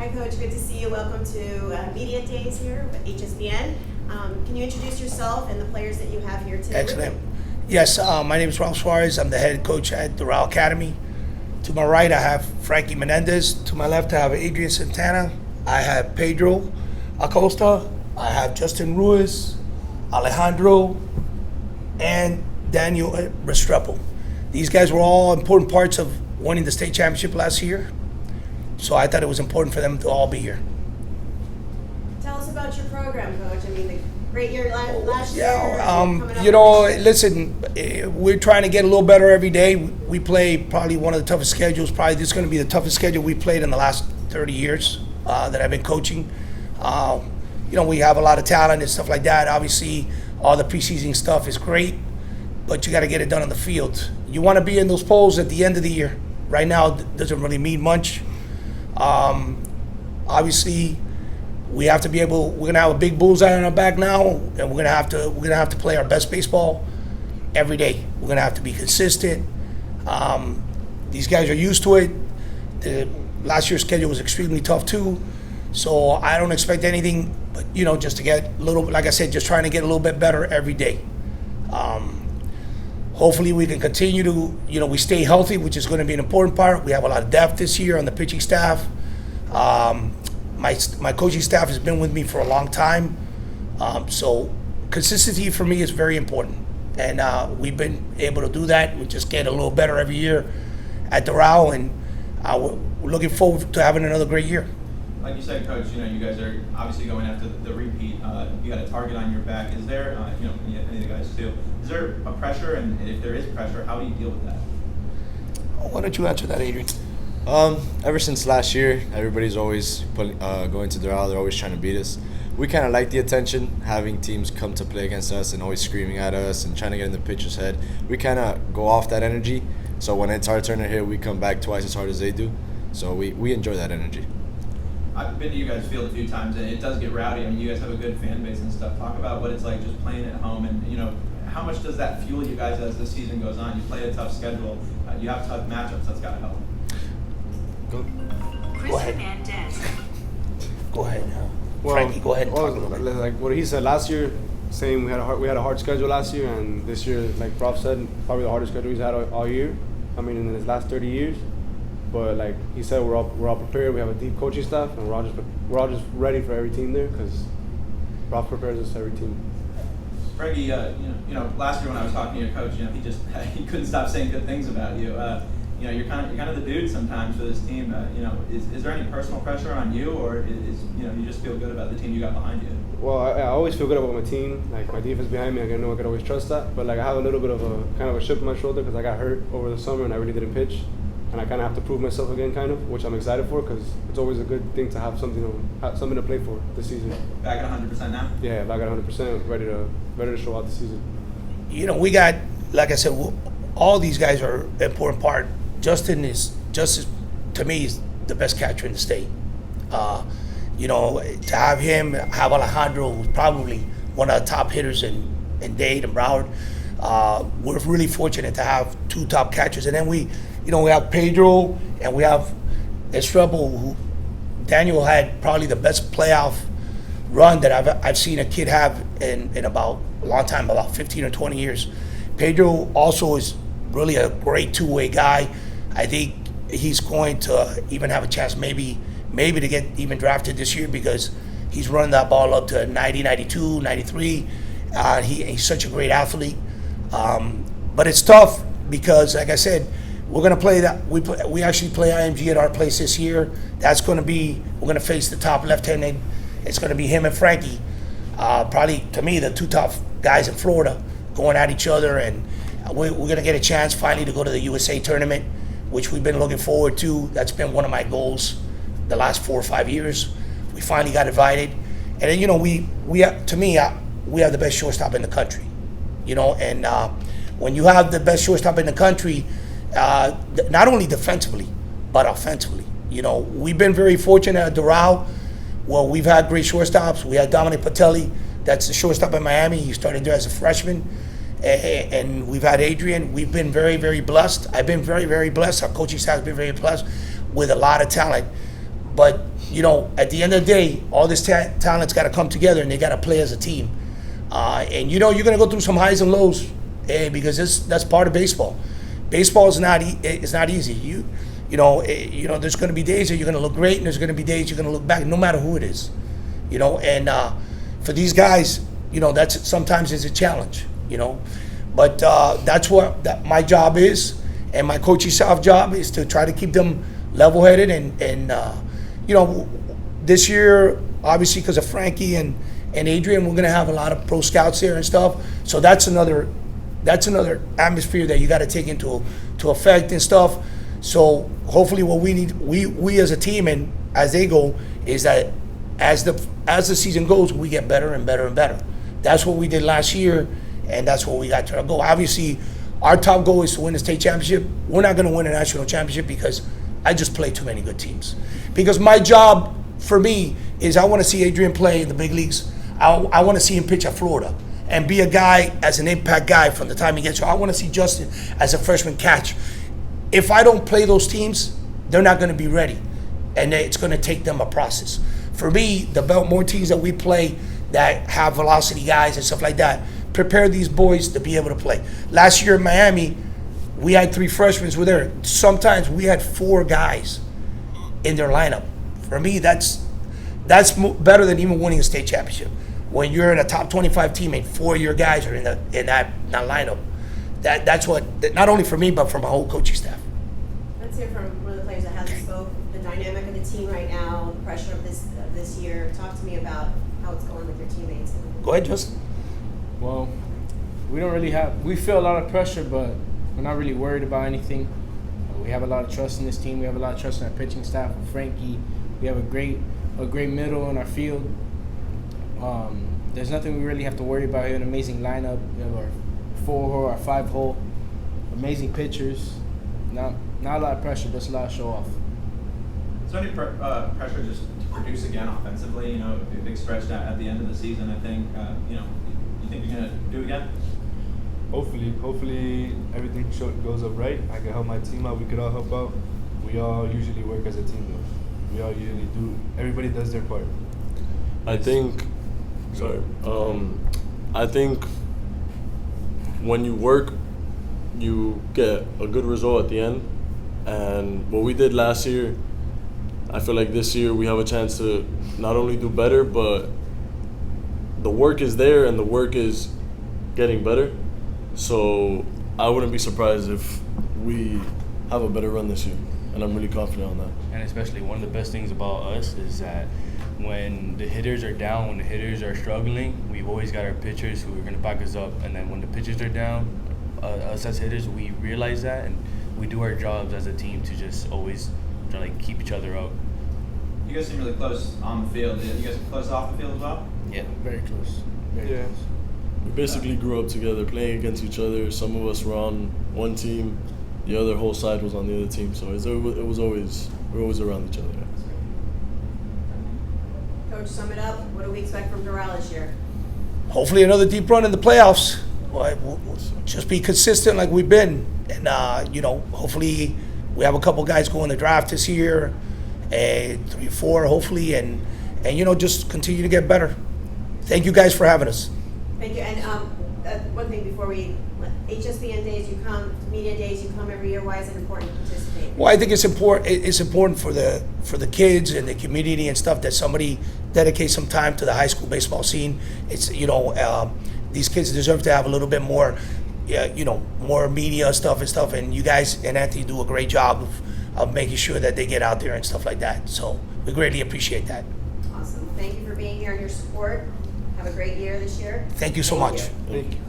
Hi, Coach. Good to see you. Welcome to Media Days here with HSBN. Can you introduce yourself and the players that you have here today? Excellent. Yes, my name is Ralph Suarez. I'm the head coach at Doral Academy. To my right, I have Frankie Menendez. To my left, I have Adrian Santana. I have Pedro Acosta. I have Justin Ruiz, Alejandro, and Daniel Restrepo. These guys were all important parts of winning the state championship last year. So I thought it was important for them to all be here. Tell us about your program, Coach. I mean, the great year last year. Listen, we're trying to get a little better every day. We play probably one of the toughest schedules. Probably this is going to be the toughest schedule we played in the last 30 years that I've been coaching. We have a lot of talent and stuff like that. Obviously, all the preseason stuff is great, but you got to get it done on the field. You want to be in those polls at the end of the year. Right now, it doesn't really mean much. Obviously, we have to be able. We're gonna have a big bullseye on our back now, and we're gonna have to play our best baseball every day. We're gonna have to be consistent. These guys are used to it. The last year's schedule was extremely tough too, so I don't expect anything but just to get a little. Like I said, just trying to get a little bit better every day. Hopefully, we can continue to, we stay healthy, which is going to be an important part. We have a lot of depth this year on the pitching staff. My coaching staff has been with me for a long time. So consistency for me is very important. And we've been able to do that. We just get a little better every year at Doral, and we're looking forward to having another great year. Like you said, Coach, you guys are obviously going after the repeat. You got a target on your back. Is there, any of the guys too, is there a pressure? And if there is pressure, how do you deal with that? Why don't you answer that, Adrian? Ever since last year, everybody's always going to Doral. They're always trying to beat us. We kind of like the attention, having teams come to play against us and always screaming at us and trying to get in the pitcher's head. We kind of go off that energy. So when it's our turn to hit, we come back twice as hard as they do. So we enjoy that energy. I've been to you guys' field a few times, and it does get rowdy. I mean, you guys have a good fan base and stuff. Talk about what it's like just playing at home, and how much does that fuel you guys as the season goes on? You play a tough schedule, you have tough matchups. That's got to help. Go ahead. Go ahead. Frankie, go ahead and talk a little bit. Like what he said last year, same. We had a hard schedule last year, and this year, like Prof said, probably the hardest schedule he's had all year. I mean, in his last 30 years. But like he said, we're all prepared. We have a deep coaching staff, and we're all just ready for every team there because Prof prepares us every team. Frankie, last year when I was talking to your coach, he couldn't stop saying good things about you. You're kind of the dude sometimes for this team. Is there any personal pressure on you, or is you just feel good about the team you got behind you? Well, I always feel good about my team. Like my defense behind me, I know I can always trust that. But like I have a little bit of a kind of a chip on my shoulder because I got hurt over the summer and I really didn't pitch. And I kind of have to prove myself again, which I'm excited for because it's always a good thing to have something to play for this season. Back at 100% now? Yeah, back at 100%, ready to show out the season. We got, like I said, all these guys are an important part. Justin is to me, is the best catcher in the state. To have him, have Alejandro, who's probably one of the top hitters in Dade and Broward. We're really fortunate to have two top catchers, and then we have Pedro and we have Restrepo, who Daniel had probably the best playoff run that I've seen a kid have in about a long time, about 15 or 20 years. Pedro also is really a great two-way guy. I think he's going to even have a chance maybe to get even drafted this year because he's running that ball up to 90, 92, 93. He's such a great athlete. But it's tough because, like I said, we're going to play that. We actually play IMG at our place this year. We're going to face the top left-handed. It's going to be him and Frankie. Probably, to me, the two top guys in Florida going at each other. And we're going to get a chance finally to go to the USA tournament, which we've been looking forward to. That's been one of my goals the last 4 or 5 years. We finally got invited. And then, we have the best shortstop in the country. And when you have the best shortstop in the country, not only defensively, but offensively. We've been very fortunate at Doral. Well, we've had great shortstops. We had Dominic Patelli, that's the shortstop in Miami. He started there as a freshman. And we've had Adrian. We've been very, very blessed. I've been very, very blessed. Our coaching staff has been very blessed with a lot of talent. But, you know, at the end of the day, all this talent's got to come together and they got to play as a team. And, you know, you're going to go through some highs and lows because that's part of baseball. Baseball is not easy. You know, there's going to be days that you're going to look great and there's going to be days you're going to look back, no matter who it is. You know, and for these guys, you know, that's sometimes is a challenge, you know. But that's what my job is, and my coaching staff job is to try to keep them level-headed. And you know, this year, obviously, because of Frankie and Adrian, we're going to have a lot of pro scouts there and stuff. So that's another atmosphere that you got to take into effect and stuff. So hopefully, what we need, we as a team and as they go, is that as the season goes, we get better and better and better. That's what we did last year, and that's what we got to our goal. Obviously, our top goal is to win the state championship. We're not going to win a national championship because I just play too many good teams. Because my job, for me, is I want to see Adrian play in the big leagues. I want to see him pitch at Florida and be a guy as an impact guy from the time he gets here. I want to see Justin as a freshman catch. If I don't play those teams, they're not going to be ready, and it's going to take them a process. For me, the more teams that we play that have velocity guys and stuff like that, prepare these boys to be able to play. Last year in Miami, we had 3 freshmen who were there. Sometimes we had 4 guys in their lineup. For me, that's better than even winning a state championship. When you're in a top 25 team and 4 of your guys are in that lineup, that's what, not only for me, but for my whole coaching staff. Let's hear from one of the players that hasn't spoke. The dynamic of the team right now, the pressure of this year. Talk to me about how it's going with your teammates. Go ahead, Justin. Well, we feel a lot of pressure, but we're not really worried about anything. We have a lot of trust in this team. We have a lot of trust in our pitching staff with Frankie. We have a great middle in our field. There's nothing we really have to worry about. We have an amazing lineup. We have our 4-hole, our 5-hole, amazing pitchers. Not a lot of pressure, just a lot of show off. Is there any pressure just to produce again offensively? You know, a big stretch at the end of the season. I think you know, you think you're gonna do it again? Hopefully everything goes up right. I can help my team out. We could all help out. We all usually work as a team, though. We all usually do. Everybody does their part. I think when you work, you get a good result at the end. And what we did last year, I feel like this year we have a chance to not only do better, but the work is there and the work is getting better. So I wouldn't be surprised if we have a better run this year, and I'm really confident on that. And especially one of the best things about us is that when the hitters are down, when the hitters are struggling, we've always got our pitchers who are going to back us up. And then when the pitchers are down, us as hitters, we realize that and we do our jobs as a team to just always try to keep each other out. You guys seem really close on the field. You guys are close off the field as well? Yeah, very close. Very close. We basically grew up together, playing against each other. Some of us were on one team, the other whole side was on the other team. So we were always around each other. Coach, sum it up. What do we expect from Doral this year? Hopefully another deep run in the playoffs. We'll just be consistent like we've been. And, you know, hopefully we have a couple guys go in the draft this year, 3 or 4 hopefully, and you know, just continue to get better. Thank you guys for having us. Thank you. And one thing before we, HSBN days, you come, media days, you come every year. Why is it important to participate? Well, I think it's important. It's important for the kids and the community and stuff that somebody dedicates some time to the high school baseball scene. It's, you know, these kids deserve to have a little bit more, you know, more media stuff, and you guys and Anthony do a great job of making sure that they get out there and stuff like that. So we greatly appreciate that. Awesome. Thank you for being here and your support. Have a great year this year. Thank you so much. Thank you.